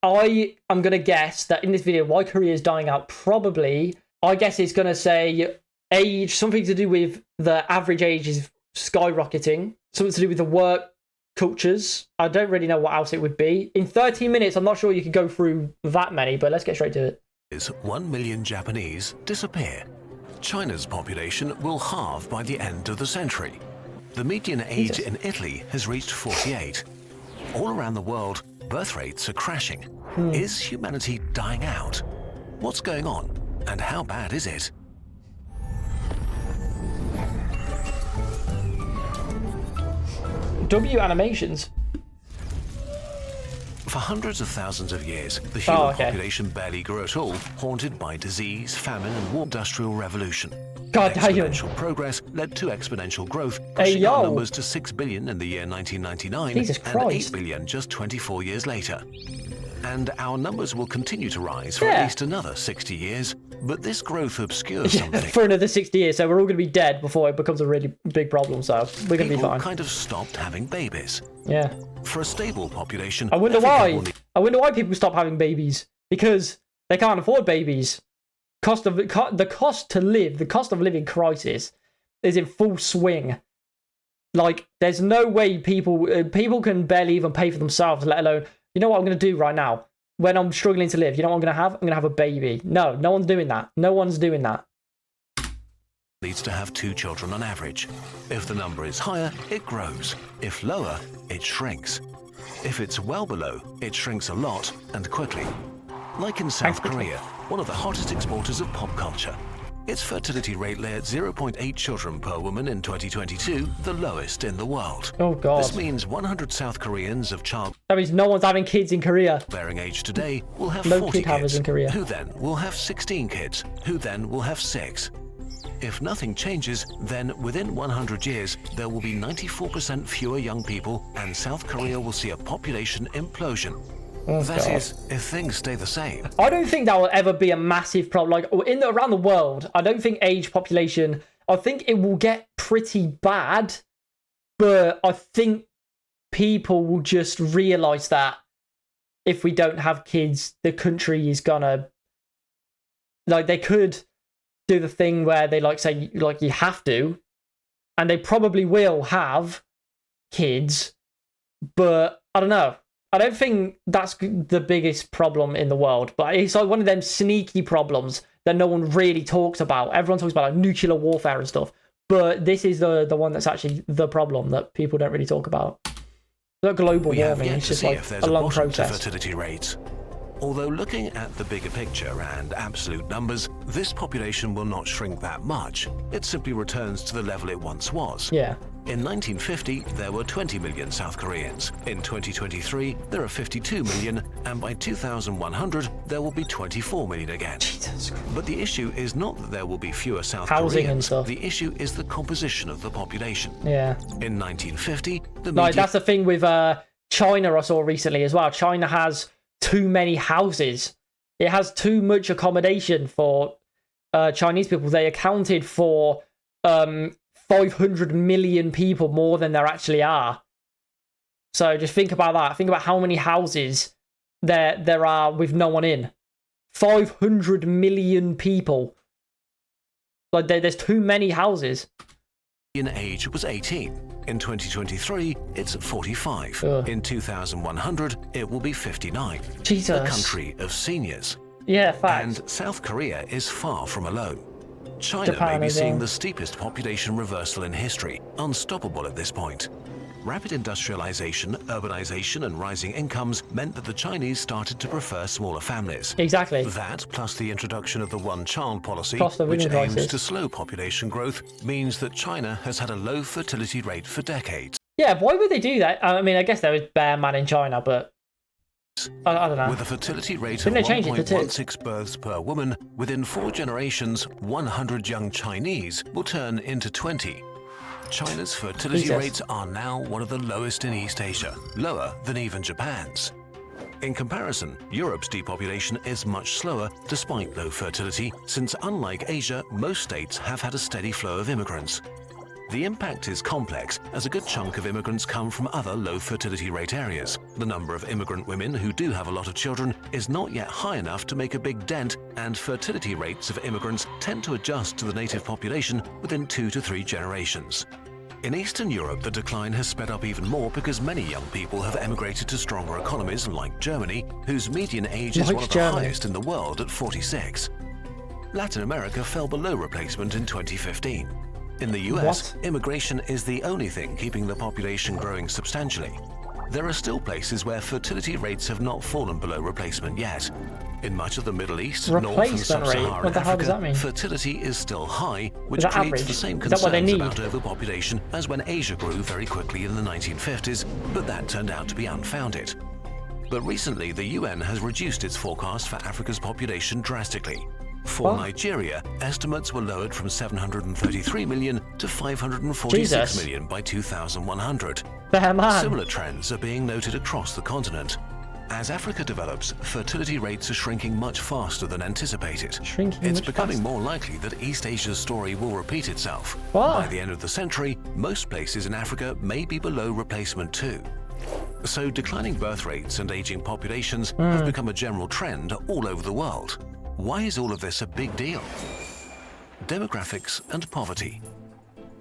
I am going to guess that in this video, why Korea is dying out, probably, I guess it's going to say age, something to do with the average age is skyrocketing, something to do with the work cultures. I don't really know what else it would be. In 13 minutes, I'm not sure you could go through that many, but let's get straight to it. 1 million Japanese disappear. China's population will halve by the end of the century. The median age in Italy has reached 48. All around the world, birth rates are crashing. Is humanity dying out? What's going on, and how bad is it? W animations. For hundreds of thousands of years, the human population barely grew at all, haunted by disease, famine, and war. Industrial revolution. Exponential progress led to exponential growth, pushing our numbers to 6 billion in the year 1999 and 8 billion just 24 years later. And our numbers will continue to rise for at least another 60 years, but this growth obscures something. For another 60 years, so we're all going to be dead before it becomes a really big problem, so we're going to be fine. People kind of stopped having babies. Yeah. For a stable population... I wonder why. I wonder why people stop having babies. Because they can't afford babies. The cost of living crisis is in full swing. Like, there's no way people can barely even pay for themselves, let alone... You know what I'm going to do right now? When I'm struggling to live, you know what I'm going to have? I'm going to have a baby. No one's doing that. No one's doing that. Needs to have 2 children on average. If the number is higher, it grows. If lower, it shrinks. If it's well below, it shrinks a lot and quickly. Like in South Korea, one of the hottest exporters of pop culture. Its fertility rate lay at 0.8 children per woman in 2022, the lowest in the world. Oh, God. This means 100 South Koreans of child... That means no one's having kids in Korea. ...bearing age today will have no 40 kids, in Korea. who then will have 16 kids, who then will have 6. If nothing changes, then within 100 years, there will be 94% fewer young people, and South Korea will see a population implosion. Oh, that is, if things stay the same. I don't think that will ever be a massive problem. Like around the world, I don't think population. I think it will get pretty bad, but I think people will just realize that if we don't have kids, the country is gonna, like, they could do the thing where they say you have to, and they probably will have kids, but I don't know. I don't think that's the biggest problem in the world, but it's like one of them sneaky problems that no one really talks about. Everyone talks about like nuclear warfare and stuff, but this is the one that's actually the problem that people don't really talk about. The global warming is just like a long process. Fertility rates. Although looking at the bigger picture and absolute numbers, this population will not shrink that much. It simply returns to the level it once was. Yeah. In 1950, there were 20 million South Koreans. In 2023, there are 52 million, and by 2100, there will be 24 million again. Jesus Christ. But the issue is not that there will be fewer South Housing Koreans. And stuff. The issue is the composition of the population. Yeah. In 1950, that's the thing with China I saw recently as well. China has too many houses. It has too much accommodation for Chinese people. They accounted for 500 million people more than there actually are. So just think about that. Think about how many houses there are with no one in. 500 million people. Like there's too many houses. In age was 18. In 2023, it's 45. In 2100, it will be 59. Jesus. A country of seniors. Yeah, facts. And South Korea is far from alone. China Japan may be as seeing well. the steepest population reversal in history, unstoppable at this point. Rapid industrialization, urbanization, and rising incomes meant that the Chinese started to prefer smaller families. Exactly. That, plus the introduction of the one-child policy, which aims to slow population growth, means that China has had a low fertility rate for decades. Yeah, why would they do that? I mean, I guess there was bear man in China, but I don't know. With a fertility rate of 1.16 births per woman, within 4 generations, 100 young Chinese will turn into 20. China's fertility rates are now one of the lowest in East Asia, lower than even Japan's. In comparison, Europe's depopulation is much slower despite low fertility, since unlike Asia, most states have had a steady flow of immigrants. The impact is complex, as a good chunk of immigrants come from other low fertility rate areas. The number of immigrant women who do have a lot of children is not yet high enough to make a big dent, and fertility rates of immigrants tend to adjust to the native population within 2 to 3 generations. In Eastern Europe, the decline has sped up even more because many young people have emigrated to stronger economies like Germany, whose median age is one of the highest in the world at 46. Latin America fell below replacement in 2015. In the US, immigration is the only thing keeping the population growing substantially. There are still places where fertility rates have not fallen below replacement yet. In much of the Middle East, North and Sub-Saharan Africa, fertility is still high, which creates the same concerns about overpopulation as when Asia grew very quickly in the 1950s, but that turned out to be unfounded. But recently, the UN has reduced its forecast for Africa's population drastically. For Nigeria, estimates were lowered from 733 million to 546 million by 2100. Similar trends are being noted across the continent. As Africa develops, fertility rates are shrinking much faster than anticipated. It's becoming more likely that East Asia's story will repeat itself. By the end of the century, most places in Africa may be below replacement too. So declining birth rates and aging populations have become a general trend all over the world. Why is all of this a big deal? Demographics and poverty.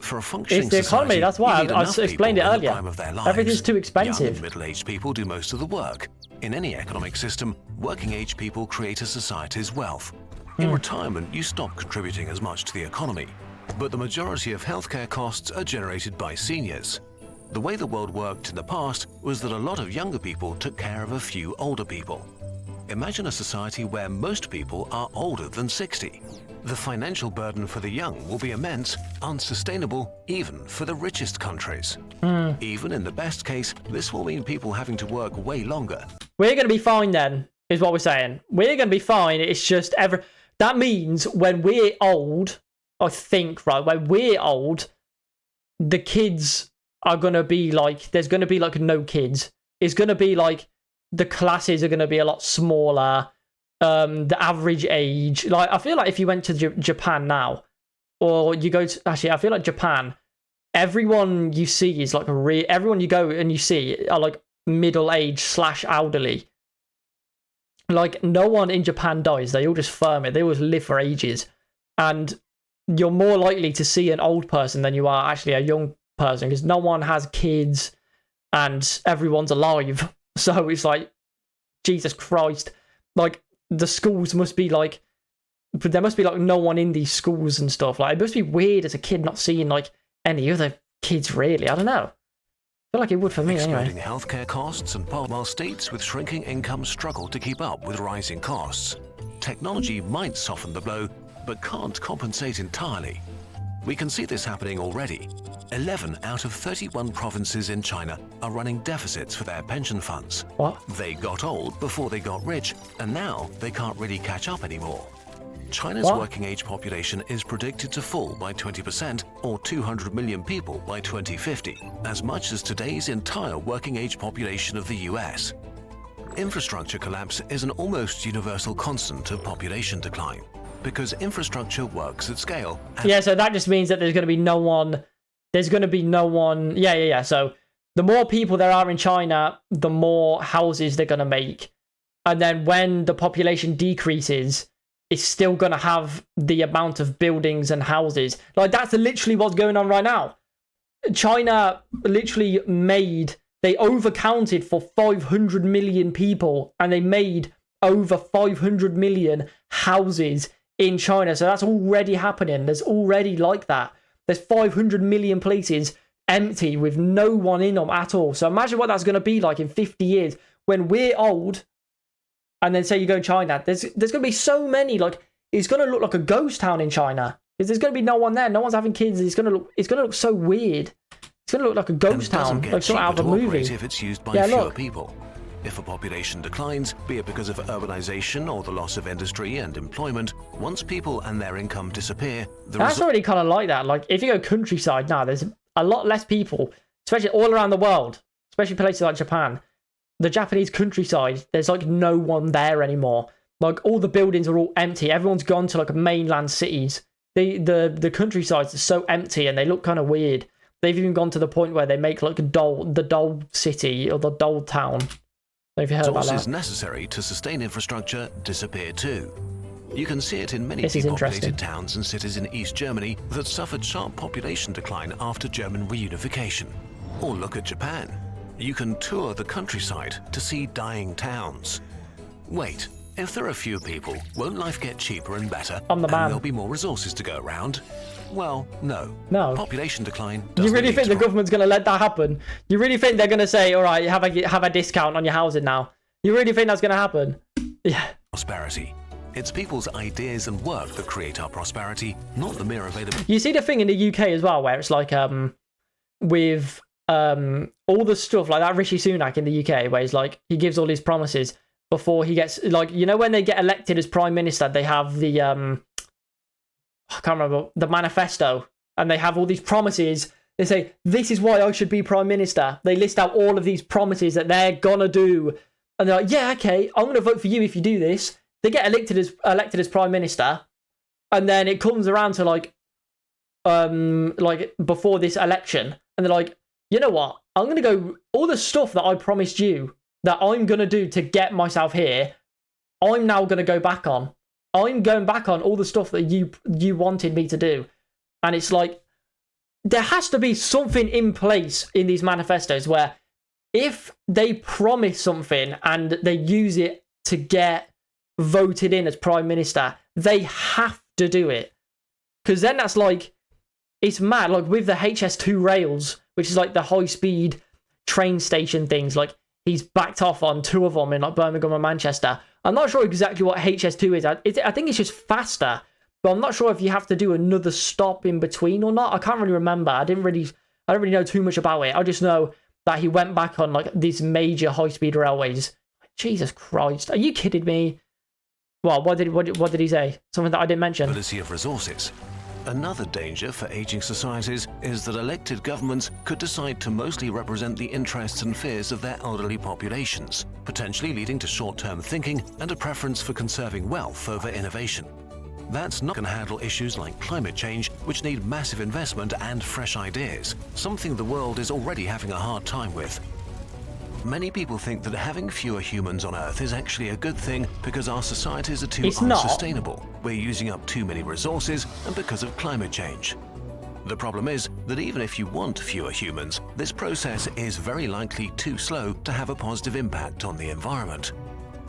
For a functioning society, it's the economy, that's why I explained it earlier. Everything's too expensive. Young and middle-aged people do most of the work. In any economic system, working-age people create a society's wealth. In retirement, you stop contributing as much to the economy. But the majority of healthcare costs are generated by seniors. The way the world worked in the past was that a lot of younger people took care of a few older people. Imagine a society where most people are older than 60. The financial burden for the young will be immense, unsustainable, even for the richest countries. Even in the best case, this will mean people having to work way longer. We're going to be fine then, is what we're saying. We're going to be fine. It's just that means when we're old, I think, right, when we're old, the kids are going to be like, there's going to be like no kids. It's going to be like, the classes are going to be a lot smaller. The average age, like I feel like if you went to Japan now, or you go to, actually I feel like Japan, everyone you see is like everyone you go and you see are like middle-aged / elderly. Like no one in Japan dies. They all just firm it. They always live for ages, and you're more likely to see an old person than you are actually a young person because no one has kids and everyone's alive. So it's like, Jesus Christ, like the schools must be like, there must be like no one in these schools and stuff. Like it must be weird as a kid not seeing like any other kids really. I don't know. I feel like it would for me anyway. Exploding healthcare costs and while states with shrinking incomes struggle to keep up with rising costs. Technology might soften the blow, but can't compensate entirely. We can see this happening already. 11 out of 31 provinces in China are running deficits for their pension funds. What? They got old before they got rich, and now they can't really catch up anymore. China's working age population is predicted to fall by 20%, or 200 million people by 2050, as much as today's entire working age population of the US. Infrastructure collapse is an almost universal constant of population decline, because infrastructure works at scale. Yeah, so that just means that there's going to be no one. There's going to be no one. Yeah. So the more people there are in China, the more houses they're going to make. And then when the population decreases, it's still going to have the amount of buildings and houses. Like that's literally what's going on right now. China literally they overcounted for 500 million people and they made over 500 million houses in China. So that's already happening. There's already like that. There's 500 million places empty with no one in them at all. So imagine what that's going to be like in 50 years when we're old. And then say you go to China, there's going to be so many, like it's going to look like a ghost town in China because there's going to be no one there. No one's having kids. It's going to look so weird. It's going to look like a ghost town, like something out of a movie. If it's used by fewer people. If a population declines, be it because of urbanization or the loss of industry and employment, once people and their income disappear, that's already kind of like that. Like if you go countryside now, there's a lot less people, especially all around the world, especially places like Japan. The Japanese countryside, there's like no one there anymore. Like all the buildings are all empty. Everyone's gone to like mainland cities. The countrysides are so empty and they look kind of weird. They've even gone to the point where they make like the doll city or the doll town. Have you heard about that? Resources necessary to sustain infrastructure disappear too. You can see it in many depopulated towns and cities in East Germany that suffered sharp population decline after German reunification. Or look at Japan. You can tour the countryside to see dying towns. Wait, if there are fewer people, won't life get cheaper and better? I'm the man. And there'll be more resources to go around? Well, no. No. Population decline. You really think the government's going to let that happen? You really think they're going to say, all right, have a discount on your housing now? You really think that's going to happen? Yeah. Prosperity. It's people's ideas and work that create our prosperity, not the mere availability. You see the thing in the UK as well, where it's like with all the stuff like that Rishi Sunak in the UK, where he's like he gives all these promises before he gets like when they get elected as prime minister, they have the I can't remember the manifesto, and they have all these promises. They say this is why I should be prime minister. They list out all of these promises that they're gonna do, and they're like, yeah, okay, I'm gonna vote for you if you do this. They get elected as prime minister, and then it comes around to like before this election, and they're like, you know what? I'm gonna go all the stuff that I promised you that I'm gonna do to get myself here. I'm now gonna go back on. I'm going back on all the stuff that you wanted me to do, and it's like there has to be something in place in these manifestos where if they promise something and they use it to get voted in as prime minister, they have to do it, because then that's like it's mad. Like with the HS2 rails, which is like the high-speed train station things, like he's backed off on 2 of them in like Birmingham and Manchester. I'm not sure exactly what HS2 is. I think it's just faster, but I'm not sure if you have to do another stop in between or not. I can't really remember. I don't really know too much about it. I just know that he went back on like these major high-speed railways. Jesus Christ, are you kidding me? Well, what did he say? Something that I didn't mention. Ability of resources. Another danger for aging societies is that elected governments could decide to mostly represent the interests and fears of their elderly populations, potentially leading to short-term thinking and a preference for conserving wealth over innovation. That's not going to handle issues like climate change, which need massive investment and fresh ideas, something the world is already having a hard time with. Many people think that having fewer humans on Earth is actually a good thing because our societies are too unsustainable. We're using up too many resources and because of climate change. The problem is that even if you want fewer humans, this process is very likely too slow to have a positive impact on the environment.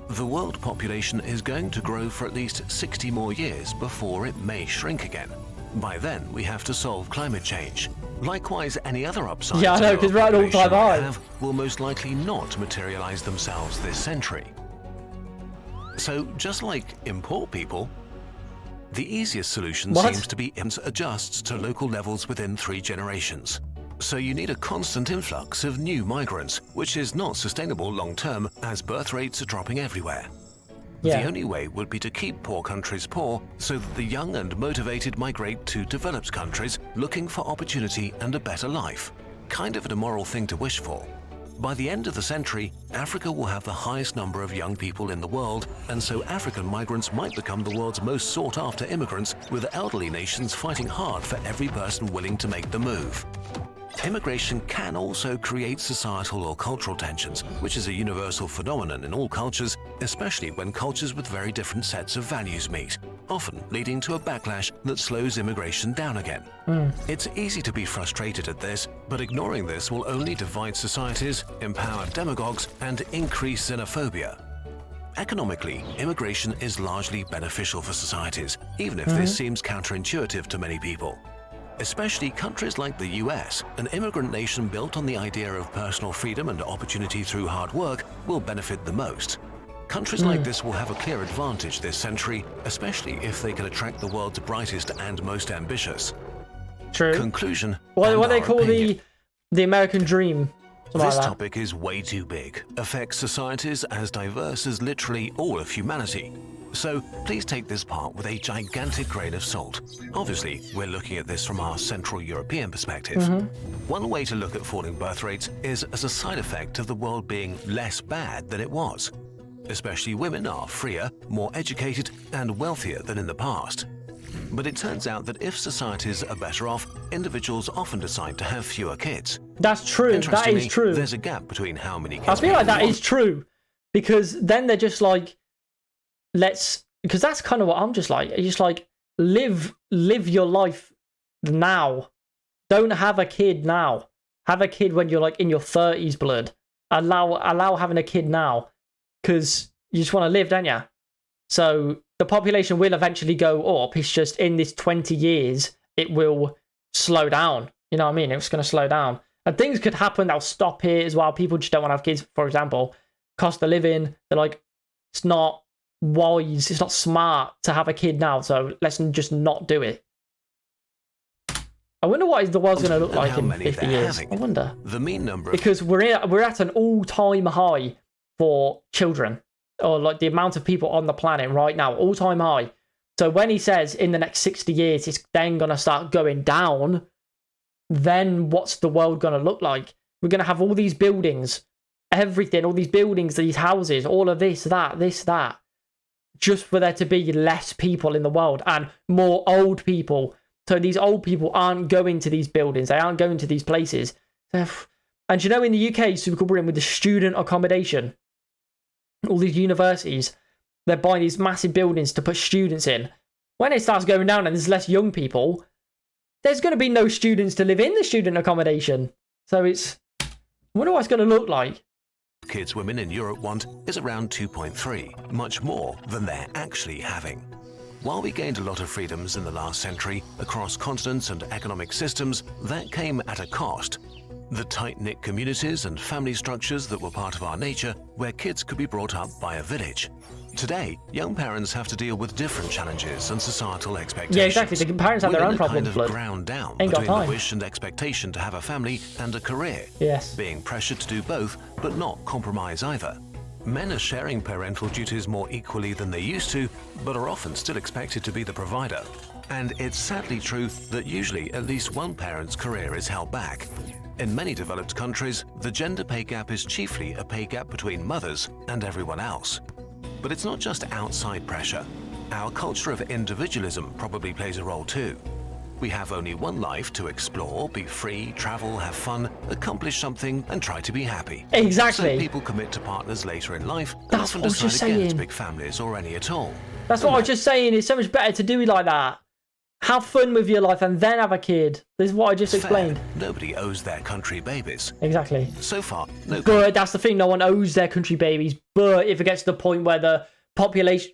The world population is going to grow for at least 60 more years before it may shrink again. By then, we have to solve climate change. Likewise, any other upsides I know, because we're at an all-time high will most likely not materialize themselves this century. So, just like import people, the easiest solution seems to be adjusts to local levels within 3 generations. So you need a constant influx of new migrants, which is not sustainable long-term as birth rates are dropping everywhere. The only way would be to keep poor countries poor so that the young and motivated migrate to developed countries looking for opportunity and a better life. Kind of an immoral thing to wish for. By the end of the century, Africa will have the highest number of young people in the world, and so African migrants might become the world's most sought-after immigrants, with elderly nations fighting hard for every person willing to make the move. Immigration can also create societal or cultural tensions, which is a universal phenomenon in all cultures, especially when cultures with very different sets of values meet, often leading to a backlash that slows immigration down again. It's easy to be frustrated at this, but ignoring this will only divide societies, empower demagogues, and increase xenophobia. Economically, immigration is largely beneficial for societies, even if this seems counterintuitive to many people. Especially countries like the US, an immigrant nation built on the idea of personal freedom and opportunity through hard work, will benefit the most. Countries like this will have a clear advantage this century, especially if they can attract the world's brightest and most ambitious. True. Conclusion. What they call the American dream. This topic is way too big, affects societies as diverse as literally all of humanity. So please take this part with a gigantic grain of salt. Obviously, we're looking at this from our Central European perspective. One way to look at falling birth rates is as a side effect of the world being less bad than it was. Especially women are freer, more educated, and wealthier than in the past. But it turns out that if societies are better off, individuals often decide to have fewer kids. That's true. That is true. There's a gap between how many kids I feel like that is true. Because then they're just like, because that's kind of what I'm just like. It's just like, live your life now. Don't have a kid now. Have a kid when you're like in your 30s, blood. Allow having a kid now. Because you just want to live, don't you? So the population will eventually go up. It's just in this 20 years, it will slow down. You know what I mean? It's going to slow down. And things could happen that'll stop it as well. People just don't want to have kids. For example, cost of living. They're like, it's not wise. It's not smart to have a kid now. So let's just not do it. I wonder what the world's going to look like in 50 years. I wonder. The mean number. Because we're at an all-time high for children. Or like the amount of people on the planet right now, all-time high. So when he says in the next 60 years, it's then going to start going down, then what's the world going to look like? We're going to have all these buildings, everything, all these buildings, these houses, all of this, that, just for there to be less people in the world and more old people. So these old people aren't going to these buildings. They aren't going to these places. And you know, in the UK, super cool, we're in with the student accommodation. All these universities, they're buying these massive buildings to put students in. When it starts going down and there's less young people, there's going to be no students to live in the student accommodation. So I wonder what it's going to look like. Kids women in Europe want is around 2.3, much more than they're actually having. While we gained a lot of freedoms in the last century across continents and economic systems, that came at a cost. The tight-knit communities and family structures that were part of our nature, where kids could be brought up by a village. Today, young parents have to deal with different challenges and societal expectations. Yeah, exactly. The parents have their own problems. Kind of ground down between the wish and expectation to have a family and a career. Yes. Being pressured to do both, but not compromise either. Men are sharing parental duties more equally than they used to, but are often still expected to be the provider. And it's sadly true that usually at least one parent's career is held back. In many developed countries, the gender pay gap is chiefly a pay gap between mothers and everyone else. But it's not just outside pressure. Our culture of individualism probably plays a role too. We have only one life to explore, be free, travel, have fun, accomplish something, and try to be happy. Exactly. So people commit to partners later in life and That's often what I was just decide against saying. big families or any at all. That's what I was just saying. It's so much better to do it like that. Have fun with your life and then have a kid. This is what I just explained. Nobody owes their country babies. Exactly. So far, no. But that's the thing. No one owes their country babies. But if it gets to the point where the population...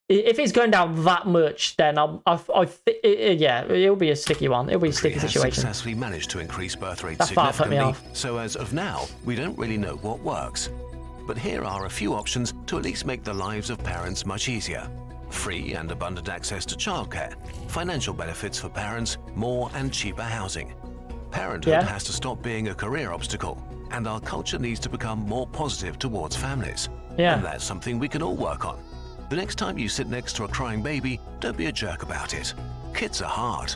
If it's going down that much, then yeah, it'll be a sticky one. It'll be a sticky situation. Successfully managed to increase birth rates That's far put me significantly. off. So as of now, we don't really know what works. But here are a few options to at least make the lives of parents much easier. Free and abundant access to childcare, financial benefits for parents, more and cheaper housing. Parenthood has to stop being a career obstacle, and our culture needs to become more positive towards families. Yeah. And that's something we can all work on. The next time you sit next to a crying baby, don't be a jerk about it. Kids are hard.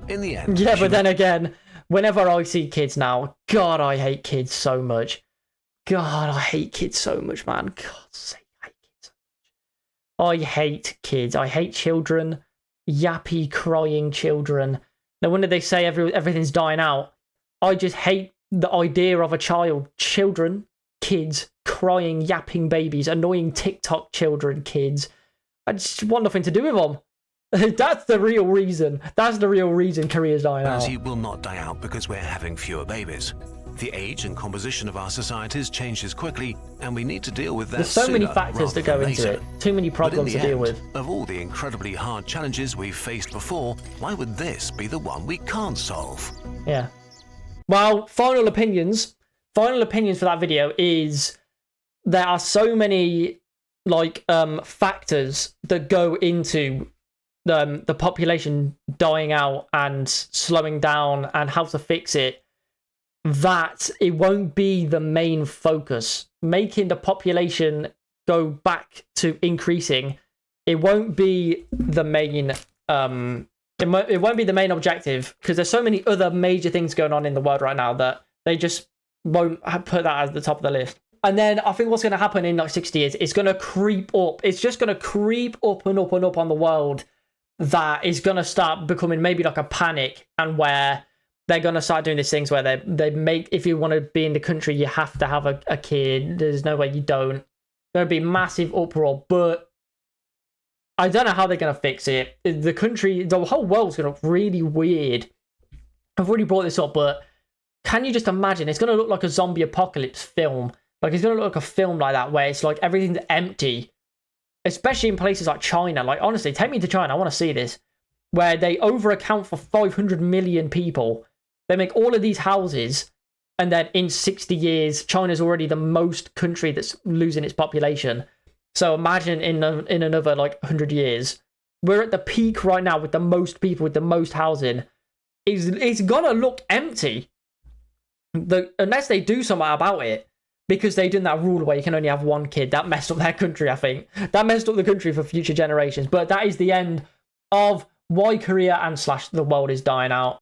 In the end... Yeah, but then again, whenever I see kids now, God, I hate kids so much. God, I hate kids so much, man. God's sake, I hate kids so much. I hate kids. I hate children. Yappy, crying children. No wonder they say everything's dying out. I just hate the idea of a child. Children, kids, crying, yapping babies, annoying TikTok children, kids. I just want nothing to do with them. That's the real reason. That's the real reason Korea's dying out. Humanity will not die out because we're having fewer babies. The age and composition of our societies changes quickly, and we need to deal with that. There's so many factors that go into it. Too many problems to deal with. Of all the incredibly hard challenges we've faced before, why would this be the one we can't solve? Yeah. Well, final opinions. Final opinions for that video is there are so many factors that go into the population dying out and slowing down and how to fix it, that it won't be the main focus. Making the population go back to increasing, it won't be the main it won't be the main objective, because there's so many other major things going on in the world right now that they just won't put that at the top of the list. And then I think what's going to happen in like 60 years, it's going to creep up. It's just going to creep up and up and up on the world. That is going to start becoming maybe like a panic, and where they're going to start doing these things where they make, if you want to be in the country, you have to have a kid. There's no way you don't. There'll be massive uproar, but I don't know how they're going to fix it. The country, the whole world's going to look really weird. I've already brought this up, but can you just imagine? It's going to look like a zombie apocalypse film. Like, it's going to look like a film like that, where it's like everything's empty, especially in places like China. Like, honestly, take me to China. I want to see this, where they overaccount for 500 million people. They make all of these houses, and then in 60 years, China's already the most country that's losing its population. So imagine in another like 100 years, we're at the peak right now with the most people, with the most housing. It's gonna look empty, unless they do something about it. Because they did that rule where you can only have one kid. That messed up their country, I think. That messed up the country for future generations. But that is the end of why Korea and / the world is dying out.